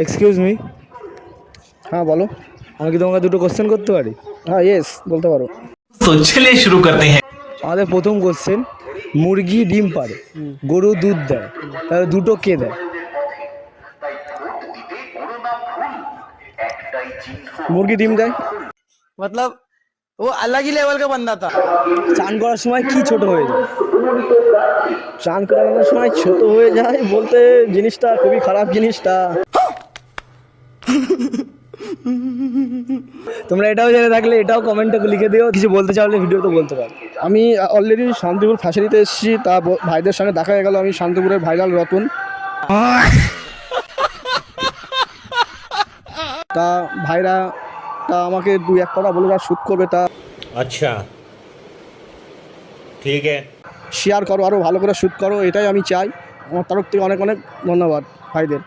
Excuse me, হ্যাঁ বলো। আমি কি তোমাকে দুটো কোশ্চেন করতে পারি? হ্যাঁ ইয়েস, বলতে পারো। तो चलिए शुरू करते हैं। আমাদের প্রথম কোশ্চেন, মুরগি ডিম পাড়ে, গরু দুধ দেয়, তাহলে দুটো কে দেয়? মুরগি ডিম দেয়। मतलब वो अलग ही लेवल का बंदा था। চান করার সময় কি ছোট হয়ে যায়? চান করানোর সময় ছোট হয়ে যায় বলতে জিনিসটা খুবই খারাপ জিনিসটা। তোমরা এটাও জেনে থাকলে এটাও কমেন্টে লিখে দিও, কিছু বলতে চাইলে ভিডিওতে বলতে পারো। আমি অলরেডি শান্তিপুর ফ্যাশারিতে এসেছি, তা ভাইদের সঙ্গে দেখা হয়ে গেল। আমি শান্তিপুরের ভাইরাল রতন। তা ভাইরা আমাকে দু এক কথা বলে তার শ্যুট করবে, তা अच्छा ठीक है। শেয়ার করো, আরও ভালো করে শ্যুট করো, এটাই আমি চাই। আমার তরফ থেকে অনেক অনেক ধন্যবাদ ভাইদের।